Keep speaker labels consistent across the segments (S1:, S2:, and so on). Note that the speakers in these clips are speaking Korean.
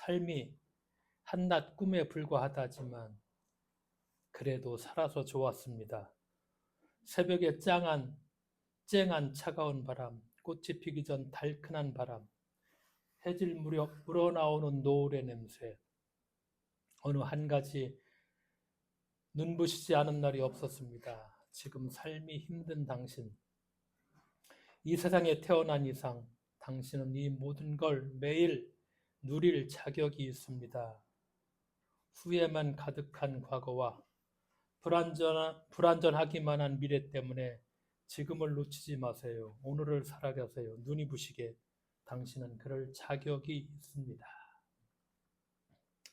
S1: 삶이 한낱 꿈에 불과하다지만 그래도 살아서 좋았습니다. 새벽에 쨍한 차가운 바람, 꽃이 피기 전 달큰한 바람, 해질 무렵 불어나오는 노을의 냄새, 어느 한 가지 눈부시지 않은 날이 없었습니다. 지금 삶이 힘든 당신, 이 세상에 태어난 이상 당신은 이 모든 걸 매일 누릴 자격이 있습니다. 후회만 가득한 과거와 불안전하기만 한 미래 때문에 지금을 놓치지 마세요. 오늘을 살아가세요. 눈이 부시게 당신은 그럴 자격이 있습니다.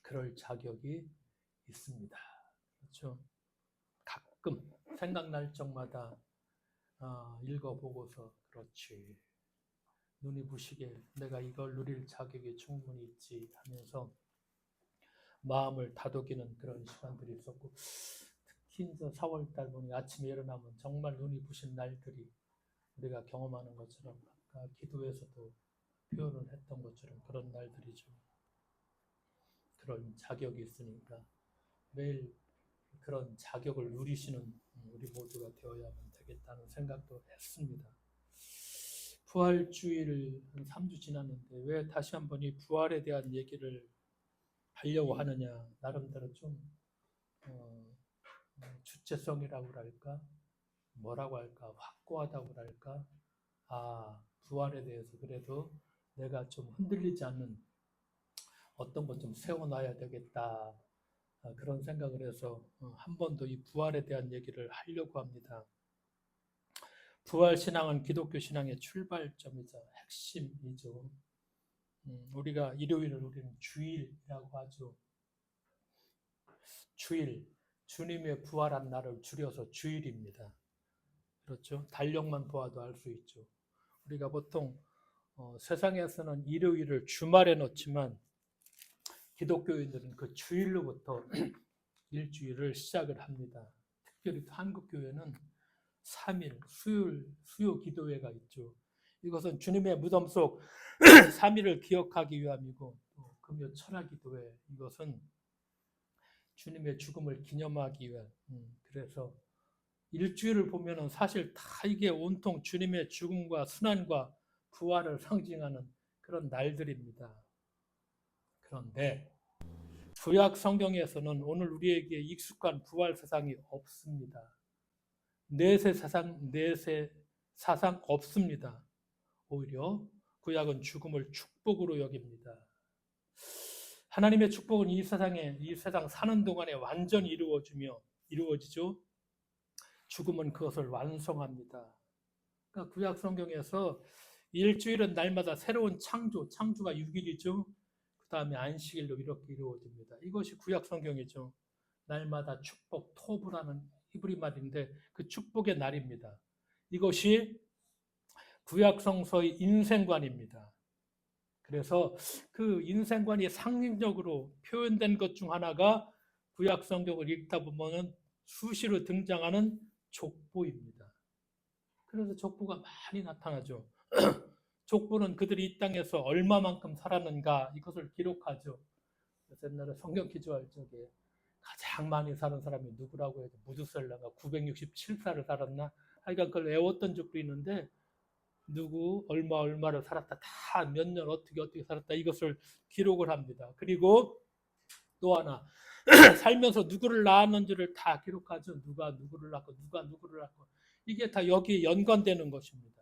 S1: 그럴 자격이 있습니다. 그렇죠? 가끔 생각날 적마다 읽어보고서 그렇지. 눈이 부시게 내가 이걸 누릴 자격이 충분히 있지 하면서 마음을 다독이는 그런 시간들이 있었고, 특히 이제 4월달 보니 아침에 일어나면 정말 눈이 부신 날들이 우리가 경험하는 것처럼 아까 기도에서도 표현을 했던 것처럼 그런 날들이죠. 그런 자격이 있으니까 매일 그런 자격을 누리시는 우리 모두가 되어야만 되겠다는 생각도 했습니다. 부활주일 한 3주 지났는데 왜 다시 한번 이 부활에 대한 얘기를 하려고 하느냐, 나름대로 좀 주체성이라고 할까, 뭐라고 할까, 확고하다고 할까, 부활에 대해서 그래도 내가 좀 흔들리지 않는 어떤 것 좀 세워놔야 되겠다, 그런 생각을 해서 한 번 더 이 부활에 대한 얘기를 하려고 합니다. 부활 신앙은 기독교 신앙의 출발점이자 핵심이죠. 우리가 일요일을 우리는 주일이라고 하죠. 주일, 주님의 부활한 날을 줄여서 주일입니다. 그렇죠? 달력만 보아도 알 수 있죠. 우리가 보통 세상에서는 일요일을 주말에 놓지만 기독교인들은 그 주일로부터 일주일을 시작을 합니다. 특별히 한국 교회는 3일, 수요 기도회가 있죠. 이것은 주님의 무덤 속 3일을 기억하기 위함이고, 또 금요 철야 기도회, 이것은 주님의 죽음을 기념하기 위한, 그래서 일주일을 보면은 사실 다 이게 온통 주님의 죽음과 순환과 부활을 상징하는 그런 날들입니다. 그런데 구약 성경에서는 오늘 우리에게 익숙한 부활 사상이 없습니다. 내세 사상 없습니다. 오히려 구약은 죽음을 축복으로 여깁니다. 하나님의 축복은 이 세상 사는 동안에 완전히 이루어지죠. 죽음은 그것을 완성합니다. 그러니까 구약 성경에서 일주일은 날마다 새로운 창조가 6일이죠. 그 다음에 안식일로 이렇게 이루어집니다. 이것이 구약 성경이죠. 날마다 축복, 토브라는 히브리 말인데 그 축복의 날입니다. 이것이 구약 성서의 인생관입니다. 그래서 그 인생관이 상징적으로 표현된 것 중 하나가 구약 성경을 읽다 보면 수시로 등장하는 족보입니다. 그래서 족보가 많이 나타나죠. 족보는 그들이 이 땅에서 얼마만큼 살았는가 이것을 기록하죠. 그래서 옛날에 성경 기조할 적에 가장 많이 사는 사람이 누구라고 해도 무두셀라가 967살을 살았나? 하여간 그걸 외웠던 적도 있는데 누구 얼마를 살았다, 다 몇 년 어떻게 살았다 이것을 기록을 합니다. 그리고 또 하나 살면서 누구를 낳았는지를 다 기록하죠. 누가 누구를 낳고 누가 누구를 낳고 이게 다 여기에 연관되는 것입니다.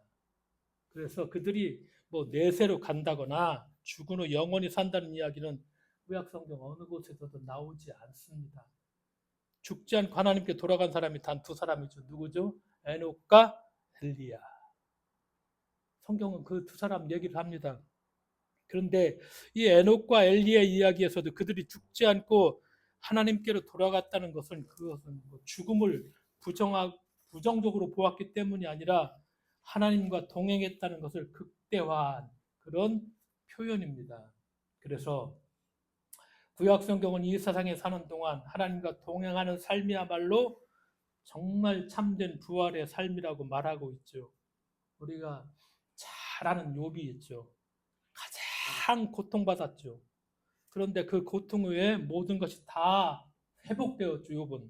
S1: 그래서 그들이 뭐 내세로 간다거나 죽은 후 영원히 산다는 이야기는 구약 성경 어느 곳에서도 나오지 않습니다. 죽지 않고 하나님께 돌아간 사람이 단 두 사람이죠. 누구죠? 에녹과 엘리야. 성경은 그 두 사람 얘기를 합니다. 그런데 이 에녹과 엘리의 이야기에서도 그들이 죽지 않고 하나님께로 돌아갔다는 것은 그것은 죽음을 부정적으로 보았기 때문이 아니라 하나님과 동행했다는 것을 극대화한 그런 표현입니다. 그래서 구약 성경은 이 세상에 사는 동안 하나님과 동행하는 삶이야말로 정말 참된 부활의 삶이라고 말하고 있죠. 우리가 잘 아는 욥이 있죠. 가장 고통받았죠. 그런데 그 고통 후에 모든 것이 다 회복되었죠. 욥은.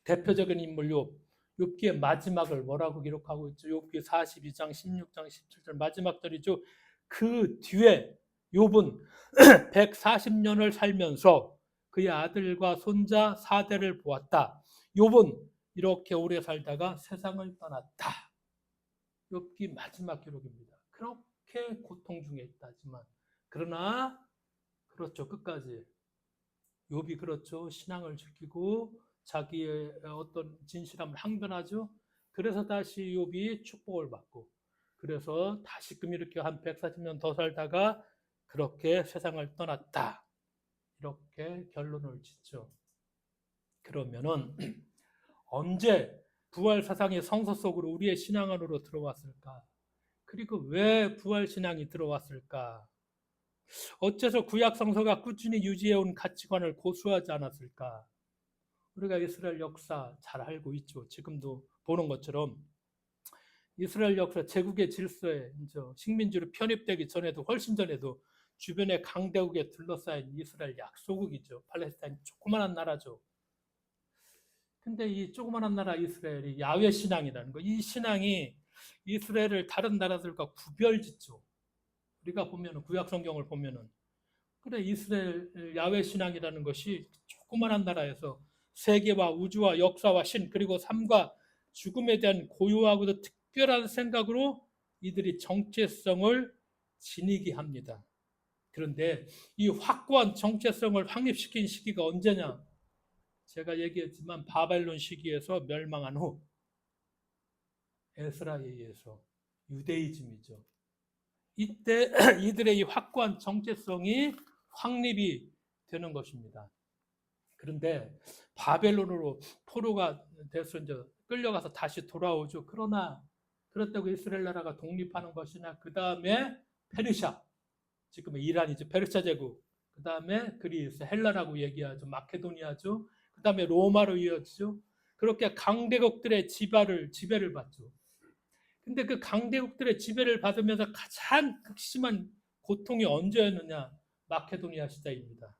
S1: 대표적인 인물 욥. 욥기의 마지막을 뭐라고 기록하고 있죠? 욥기 42장, 16장, 17절 마지막들이죠. 그 뒤에 욥은 140년을 살면서 그의 아들과 손자 4대를 보았다. 욥은 이렇게 오래 살다가 세상을 떠났다. 욥기 마지막 기록입니다. 그렇게 고통 중에 있다지만 그러나 그렇죠. 끝까지 욥이 그렇죠. 신앙을 지키고 자기의 어떤 진실함을 항변하죠. 그래서 다시 욥이 축복을 받고 그래서 다시금 이렇게 한 140년 더 살다가 그렇게 세상을 떠났다. 이렇게 결론을 짓죠. 그러면은 언제 부활 사상이 성서 속으로 우리의 신앙 안으로 들어왔을까? 그리고 왜 부활 신앙이 들어왔을까? 어째서 구약 성서가 꾸준히 유지해온 가치관을 고수하지 않았을까? 우리가 이스라엘 역사 잘 알고 있죠. 지금도 보는 것처럼 이스라엘 역사 제국의 질서에 식민지로 편입되기 전에도 훨씬 전에도 주변의 강대국에 둘러싸인 이스라엘 약소국이죠. 팔레스타인 조그만한 나라죠. 근데 이 조그만한 나라 이스라엘이 야훼 신앙이라는 거, 이 신앙이 이스라엘을 다른 나라들과 구별짓죠. 우리가 보면은 구약 성경을 보면은 그래 이스라엘 야훼 신앙이라는 것이 조그만한 나라에서 세계와 우주와 역사와 신 그리고 삶과 죽음에 대한 고요하고도 특별한 생각으로 이들이 정체성을 지니게 합니다. 그런데 이 확고한 정체성을 확립시킨 시기가 언제냐? 제가 얘기했지만 바벨론 시기에서 멸망한 후 에스라에 의해서 유대이즘이죠. 이때 이들의 이 확고한 정체성이 확립이 되는 것입니다. 그런데 바벨론으로 포로가 돼서 이제 끌려가서 다시 돌아오죠. 그러나 그렇다고 이스라엘 나라가 독립하는 것이나 그 다음에 페르시아, 지금의 이란이죠. 페르시아 제국, 그 다음에 그리스, 헬라라고 얘기하죠. 마케도니아죠. 그 다음에 로마로 이어지죠. 그렇게 강대국들의 지배를 받죠. 근데 그 강대국들의 지배를 받으면서 가장 극심한 고통이 언제였느냐? 마케도니아 시대입니다.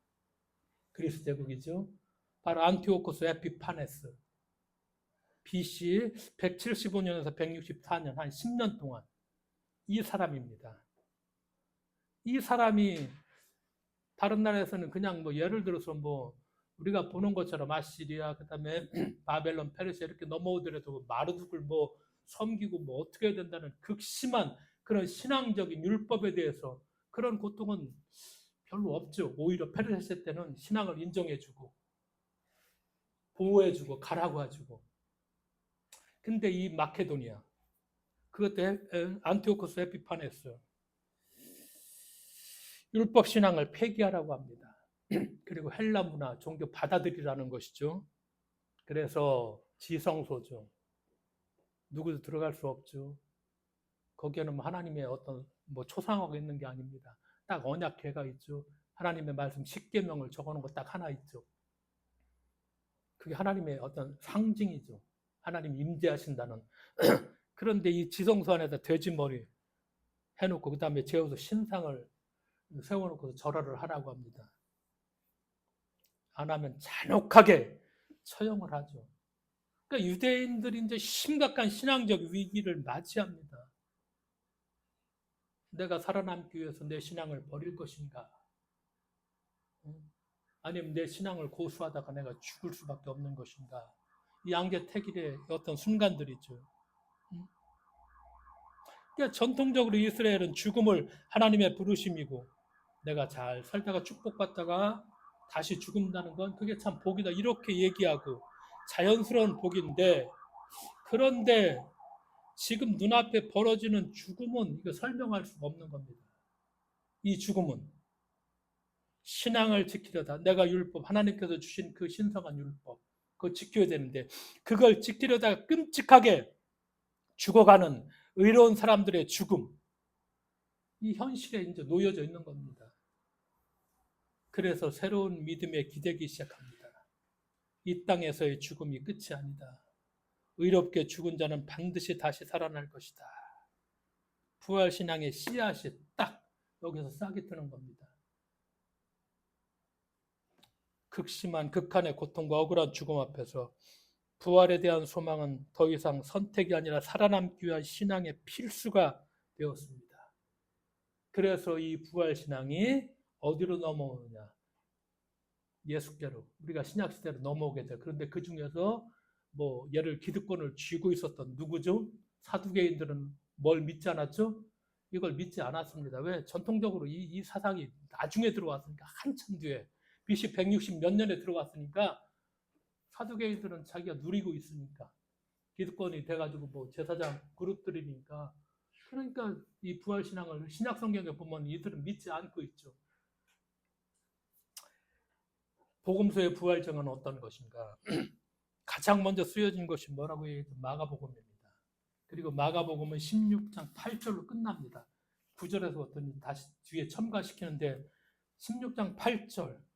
S1: 그리스 제국이죠. 바로 안티오코스 에피파네스. BC 175년에서 164년 한 10년 동안 이 사람입니다. 이 사람이 다른 나라에서는 그냥 뭐 예를 들어서 뭐 우리가 보는 것처럼 아시리아 그다음에 바벨론, 페르시아 이렇게 넘어오더라도 마르둑을 뭐 섬기고 뭐 어떻게 해야 된다는 극심한 그런 신앙적인 율법에 대해서 그런 고통은 별로 없죠. 오히려 페르시아 때는 신앙을 인정해주고 보호해주고 가라고 해주고. 근데 이 마케도니아 그것도 안티오코스 에피파네스 율법 신앙을 폐기하라고 합니다. 그리고 헬라 문화, 종교 받아들이라는 것이죠. 그래서 지성소죠. 누구도 들어갈 수 없죠. 거기에는 하나님의 어떤 뭐 초상화가 있는 게 아닙니다. 딱 언약궤가 있죠. 하나님의 말씀 10계명을 적어놓은 거 딱 하나 있죠. 그게 하나님의 어떤 상징이죠. 하나님 임재하신다는. 그런데 이 지성소 안에다 돼지머리 해놓고 그 다음에 재워서 신상을 세워놓고 절하를 하라고 합니다. 안 하면 잔혹하게 처형을 하죠. 그러니까 유대인들이 이제 심각한 신앙적 위기를 맞이합니다. 내가 살아남기 위해서 내 신앙을 버릴 것인가? 아니면 내 신앙을 고수하다가 내가 죽을 수밖에 없는 것인가? 이 양계택일의 어떤 순간들이죠. 그러니까 전통적으로 이스라엘은 죽음을 하나님의 부르심이고 내가 잘 살다가 축복받다가 다시 죽는다는 건 그게 참 복이다 이렇게 얘기하고 자연스러운 복인데 그런데 지금 눈앞에 벌어지는 죽음은 이거 설명할 수가 없는 겁니다. 이 죽음은 신앙을 지키려다 내가 율법 하나님께서 주신 그 신성한 율법 그거 지켜야 되는데 그걸 지키려다가 끔찍하게 죽어가는 의로운 사람들의 죽음 이 현실에 이제 놓여져 있는 겁니다. 그래서 새로운 믿음에 기대기 시작합니다. 이 땅에서의 죽음이 끝이 아니다. 의롭게 죽은 자는 반드시 다시 살아날 것이다. 부활신앙의 씨앗이 딱 여기서 싹이 트는 겁니다. 극심한 극한의 고통과 억울한 죽음 앞에서 부활에 대한 소망은 더 이상 선택이 아니라 살아남기 위한 신앙의 필수가 되었습니다. 그래서 이 부활신앙이 어디로 넘어오느냐? 예수께로, 우리가 신약시대로 넘어오게 돼요. 그런데 그 중에서 뭐 얘를 기득권을 쥐고 있었던 누구죠? 사두개인들은 뭘 믿지 않았죠? 이걸 믿지 않았습니다. 왜? 전통적으로 이 사상이 나중에 들어왔으니까, 한참 뒤에 BC 160 몇 년에 들어왔으니까, 사두개인들은 자기가 누리고 있으니까 기득권이 돼가지고 뭐 제사장 그룹들이니까, 그러니까 이 부활신앙을 신약 성경에 보면 이들은 믿지 않고 있죠. 복음서의 부활정은 어떤 것인가? 가장 먼저 쓰여진 것이 뭐라고 해요? 마가복음입니다. 그리고 마가복음은 16장 8절로 끝납니다. 9절에서 어떤 다시 뒤에 첨가시키는데 16장 8절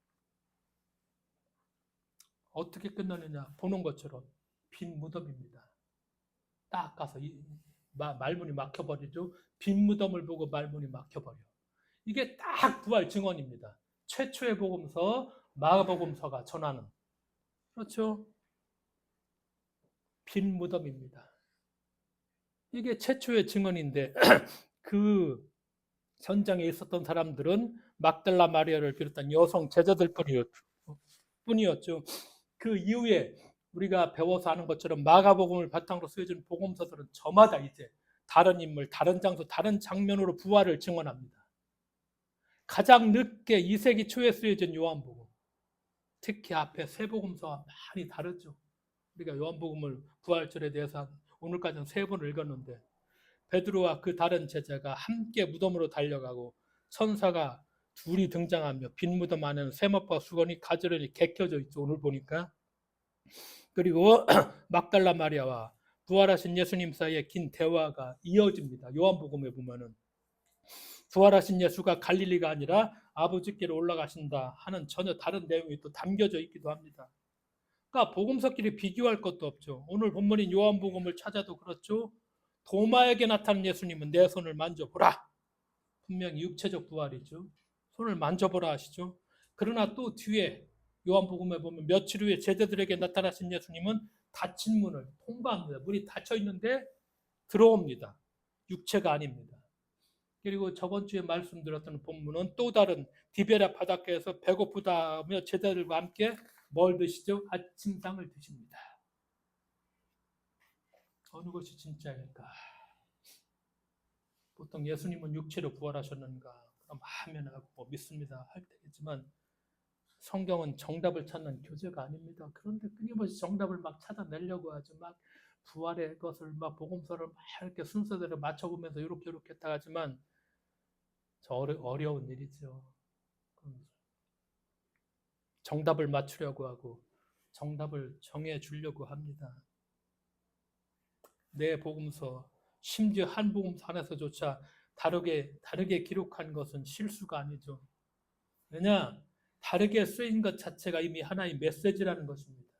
S1: 어떻게 끝나느냐 보는 것처럼 빈 무덤입니다. 딱 가서 말문이 막혀버리죠. 빈 무덤을 보고 말문이 막혀버려. 이게 딱 부활 증언입니다. 최초의 복음서 마가복음서가 전하는, 그렇죠? 빈 무덤입니다. 이게 최초의 증언인데 그 현장에 있었던 사람들은 막달라 마리아를 비롯한 여성 제자들 뿐이었죠. 그 이후에 우리가 배워서 아는 것처럼 마가복음을 바탕으로 쓰여진 복음서들은 저마다 이제 다른 인물, 다른 장소, 다른 장면으로 부활을 증언합니다. 가장 늦게 2세기 초에 쓰여진 요한복음, 특히 앞에 세 복음서와 많이 다르죠. 우리가 요한복음을 부활절에 대해서 오늘까지는 3번 읽었는데, 베드로와 그 다른 제자가 함께 무덤으로 달려가고 천사가 둘이 등장하며 빈 무덤 안에는 세마포와 수건이 가지런히 개켜져 있죠. 오늘 보니까. 그리고 막달라 마리아와 부활하신 예수님 사이에 긴 대화가 이어집니다. 요한복음에 보면은 부활하신 예수가 갈릴리가 아니라 아버지께로 올라가신다 하는 전혀 다른 내용이 또 담겨져 있기도 합니다. 그러니까 복음서끼리 비교할 것도 없죠. 오늘 본문인 요한복음을 찾아도 그렇죠. 도마에게 나타난 예수님은 내 손을 만져보라. 분명히 육체적 부활이죠. 손을 만져보라 하시죠. 그러나 또 뒤에 요한복음에 보면 며칠 후에 제자들에게 나타나신 예수님은 닫힌 문을 통과합니다. 문이 닫혀 있는데 들어옵니다. 육체가 아닙니다. 그리고 저번 주에 말씀드렸던 본문은 또 다른 디베랴 바닷가에서 배고프다며 제자들과 함께 뭘 드시죠? 아침상을 드십니다. 어느 것이 진짜일까? 보통 예수님은 육체로 부활하셨는가? 그럼 하면 하고 믿습니다. 할 테겠지만 성경은 정답을 찾는 교재가 아닙니다. 그런데 끊임없이 정답을 막 찾아내려고 하죠. 막 부활의 것을 막 복음서를 막 이렇게 순서대로 맞춰보면서 이렇게 했다 하지만 저 어려운 일이죠. 정답을 맞추려고 하고 정답을 정해 주려고 합니다. 내 복음서, 심지어 한 복음서 안에서조차 다르게 기록한 것은 실수가 아니죠. 왜냐? 다르게 쓰인 것 자체가 이미 하나의 메시지라는 것입니다.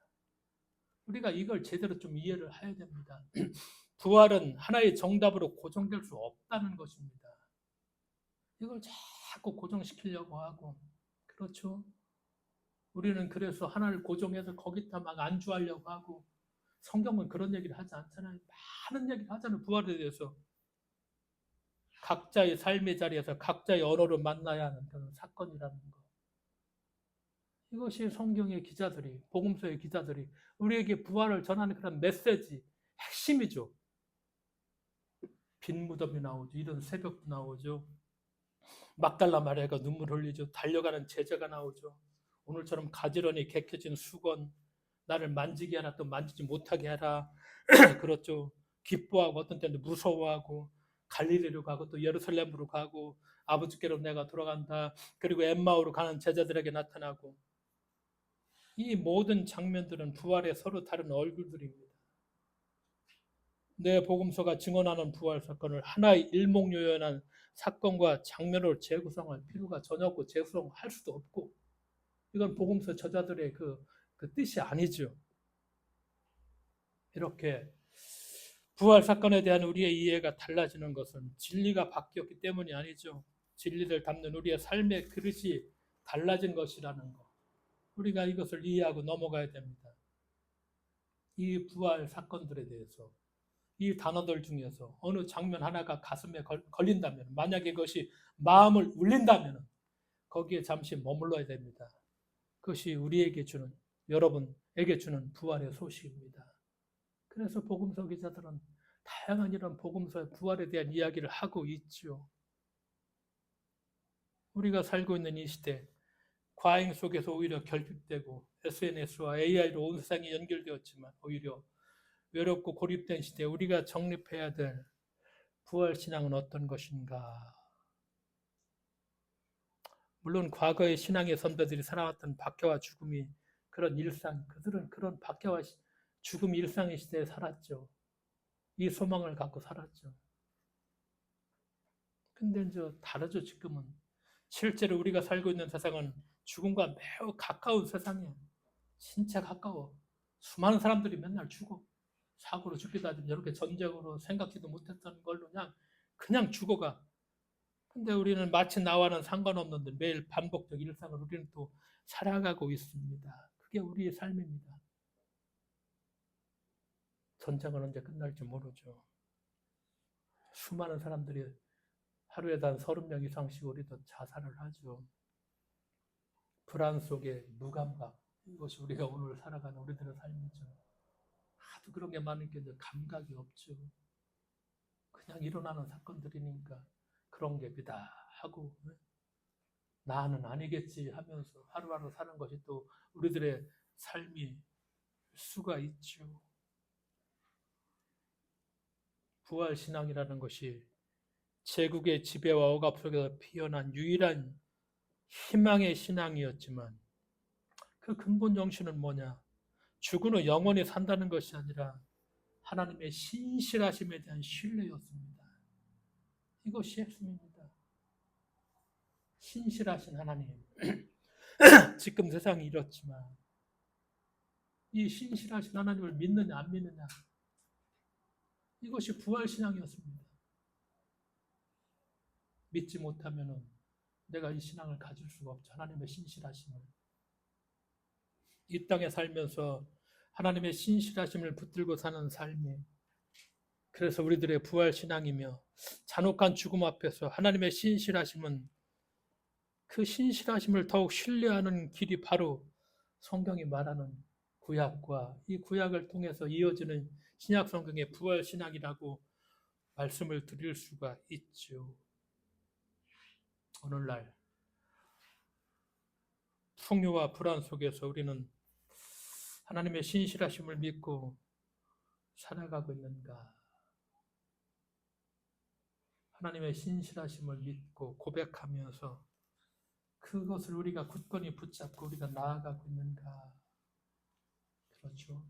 S1: 우리가 이걸 제대로 좀 이해를 해야 됩니다. 부활은 하나의 정답으로 고정될 수 없다는 것입니다. 이걸 자꾸 고정시키려고 하고, 그렇죠? 우리는 그래서 하나를 고정해서 거기다 막 안주하려고 하고, 성경은 그런 얘기를 하지 않잖아요. 많은 얘기를 하잖아요. 부활에 대해서. 각자의 삶의 자리에서 각자의 언어를 만나야 하는 그런 사건이라는 거. 이것이 성경의 기자들이, 복음서의 기자들이 우리에게 부활을 전하는 그런 메시지, 핵심이죠. 빈 무덤이 나오죠. 이런 새벽도 나오죠. 막달라 마리아가 눈물 흘리죠. 달려가는 제자가 나오죠. 오늘처럼 가지런히 개켜진 수건, 나를 만지게 하라, 또 만지지 못하게 하라. 그렇죠. 기뻐하고 어떤 때는 무서워하고 갈릴리로 가고 또 예루살렘으로 가고 아버지께로 내가 돌아간다. 그리고 엠마오로 가는 제자들에게 나타나고, 이 모든 장면들은 부활의 서로 다른 얼굴들입니다. 내 복음서가 증언하는 부활 사건을 하나의 일목요연한 사건과 장면으로 재구성할 필요가 전혀 없고 재구성할 수도 없고, 이건 복음서 저자들의 그 뜻이 아니죠. 이렇게 부활 사건에 대한 우리의 이해가 달라지는 것은 진리가 바뀌었기 때문이 아니죠. 진리를 담는 우리의 삶의 그릇이 달라진 것이라는 것. 우리가 이것을 이해하고 넘어가야 됩니다. 이 부활 사건들에 대해서 이 단어들 중에서 어느 장면 하나가 가슴에 걸린다면, 만약에 그것이 마음을 울린다면 거기에 잠시 머물러야 됩니다. 그것이 우리에게 주는, 여러분에게 주는 부활의 소식입니다. 그래서 복음서 기자들은 다양한 이런 복음서의 부활에 대한 이야기를 하고 있죠. 우리가 살고 있는 이 시대, 과잉 속에서 오히려 결핍되고 SNS와 AI로 온 세상이 연결되었지만 오히려 외롭고 고립된 시대에 우리가 정립해야 될 부활신앙은 어떤 것인가? 물론 과거의 신앙의 선배들이 살아왔던 박해와 죽음이 그런 일상, 그들은 그런 박해와 죽음 일상의 시대에 살았죠. 이 소망을 갖고 살았죠. 근데 이제 다르죠, 지금은. 실제로 우리가 살고 있는 세상은 죽음과 매우 가까운 세상이에요. 진짜 가까워. 수많은 사람들이 맨날 죽어. 사고로 죽기도 하지, 이렇게 전쟁으로 생각지도 못했던 걸로 그냥 죽어가. 근데 우리는 마치 나와는 상관없는데 매일 반복적 일상을 우리는 또 살아가고 있습니다. 그게 우리의 삶입니다. 전쟁은 언제 끝날지 모르죠. 수많은 사람들이 하루에 단 30명 이상씩 우리도 자살을 하죠. 불안 속에 무감각, 이것이 우리가 오늘 살아가는 우리들의 삶이죠. 하도 그런 게 많으니까 이제 감각이 없죠. 그냥 일어나는 사건들이니까 그런 게 비다 하고 나는 아니겠지 하면서 하루하루 사는 것이 또 우리들의 삶일 수가 있죠. 부활신앙이라는 것이 제국의 지배와 억압 속에서 피어난 유일한 희망의 신앙이었지만 그 근본 정신은 뭐냐? 죽은 후 영원히 산다는 것이 아니라 하나님의 신실하심에 대한 신뢰였습니다. 이것이 핵심입니다. 신실하신 하나님. 지금 세상이 이렇지만 이 신실하신 하나님을 믿느냐 안 믿느냐, 이것이 부활신앙이었습니다. 믿지 못하면 내가 이 신앙을 가질 수가 없죠. 하나님의 신실하심을. 이 땅에 살면서 하나님의 신실하심을 붙들고 사는 삶이, 그래서 우리들의 부활신앙이며 잔혹한 죽음 앞에서 하나님의 신실하심은, 그 신실하심을 더욱 신뢰하는 길이 바로 성경이 말하는 구약과 이 구약을 통해서 이어지는 신약 성경의 부활신앙이라고 말씀을 드릴 수가 있죠. 오늘날 풍요와 불안 속에서 우리는 하나님의 신실하심을 믿고 살아가고 있는가? 하나님의 신실하심을 믿고 고백하면서 그것을 우리가 굳건히 붙잡고 우리가 나아가고 있는가? 그렇죠.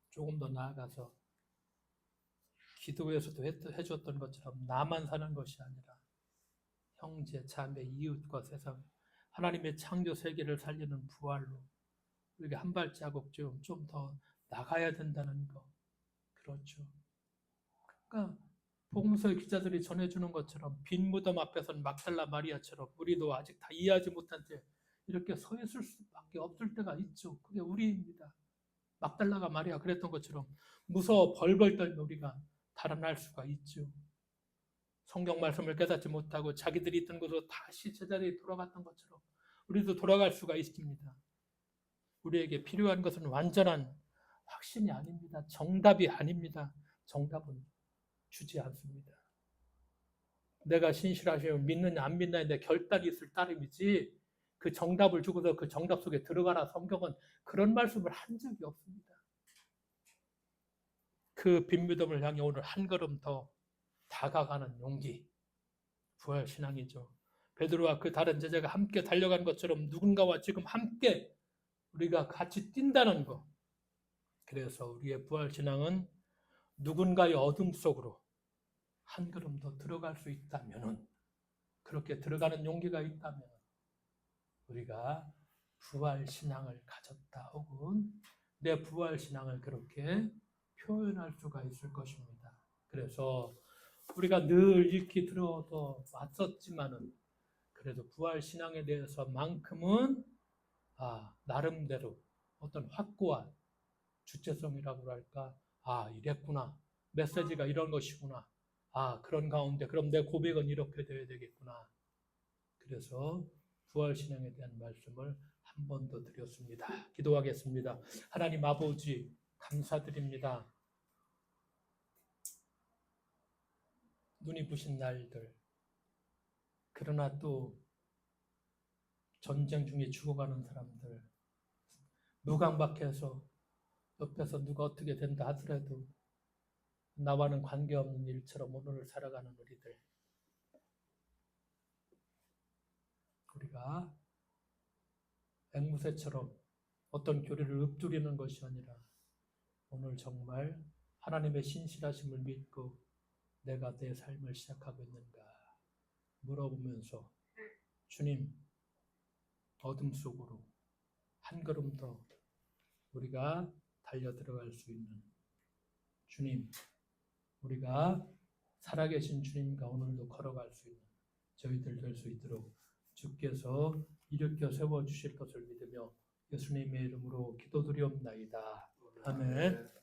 S1: 조금 더 나아가서 기도에서도 해줬던 것처럼 나만 사는 것이 아니라 형제, 자매, 이웃과 세상, 하나님의 창조 세계를 살리는 부활로 우리가 한 발자국 좀 더 나가야 된다는 거. 그렇죠. 그러니까 복음서의 기자들이 전해주는 것처럼 빈 무덤 앞에서는 막달라 마리아처럼 우리도 아직 다 이해하지 못한 채 이렇게 서 있을 수밖에 없을 때가 있죠. 그게 우리입니다. 막달라가 마리아 그랬던 것처럼 무서워 벌벌 떨며 우리가 달아날 수가 있죠. 성경 말씀을 깨닫지 못하고 자기들이 있던 곳으로 다시 제자리에 돌아갔던 것처럼 우리도 돌아갈 수가 있습니다. 우리에게 필요한 것은 완전한 확신이 아닙니다. 정답이 아닙니다. 정답은 주지 않습니다. 내가 신실하심을 믿느냐 안 믿느냐에 대해 결단이 있을 따름이지 그 정답을 주고서 그 정답 속에 들어가라, 성경은 그런 말씀을 한 적이 없습니다. 그 빈무덤을 향해 오늘 한 걸음 더 다가가는 용기, 부활신앙이죠. 베드로와 그 다른 제자가 함께 달려간 것처럼 누군가와 지금 함께 우리가 같이 뛴다는 것. 그래서 우리의 부활신앙은 누군가의 어둠 속으로 한 걸음 더 들어갈 수 있다면, 그렇게 들어가는 용기가 있다면 우리가 부활신앙을 가졌다 혹은 내 부활신앙을 그렇게 표현할 수가 있을 것입니다. 그래서 우리가 늘 읽기 들어도 왔었지만은 그래도 부활신앙에 대해서만큼은 나름대로 어떤 확고한 주체성이라고 할까? 이랬구나. 메시지가 이런 것이구나. 그런 가운데 그럼 내 고백은 이렇게 되어야 되겠구나. 그래서 부활신앙에 대한 말씀을 한 번 더 드렸습니다. 기도하겠습니다. 하나님 아버지 감사드립니다. 눈이 부신 날들, 그러나 또 전쟁 중에 죽어가는 사람들, 무강박해서 옆에서 누가 어떻게 된다 하더라도 나와는 관계없는 일처럼 오늘을 살아가는 우리들, 우리가 앵무새처럼 어떤 교리를 읊조리는 것이 아니라 오늘 정말 하나님의 신실하심을 믿고 내가 내 삶을 시작하고 있는가 물어보면서 주님 어둠 속으로 한 걸음 더 우리가 달려 들어갈 수 있는 주님, 우리가 살아계신 주님과 오늘도 걸어갈 수 있는 저희들 될 수 있도록 주께서 일으켜 세워주실 것을 믿으며 예수님의 이름으로 기도드리옵나이다. 아멘.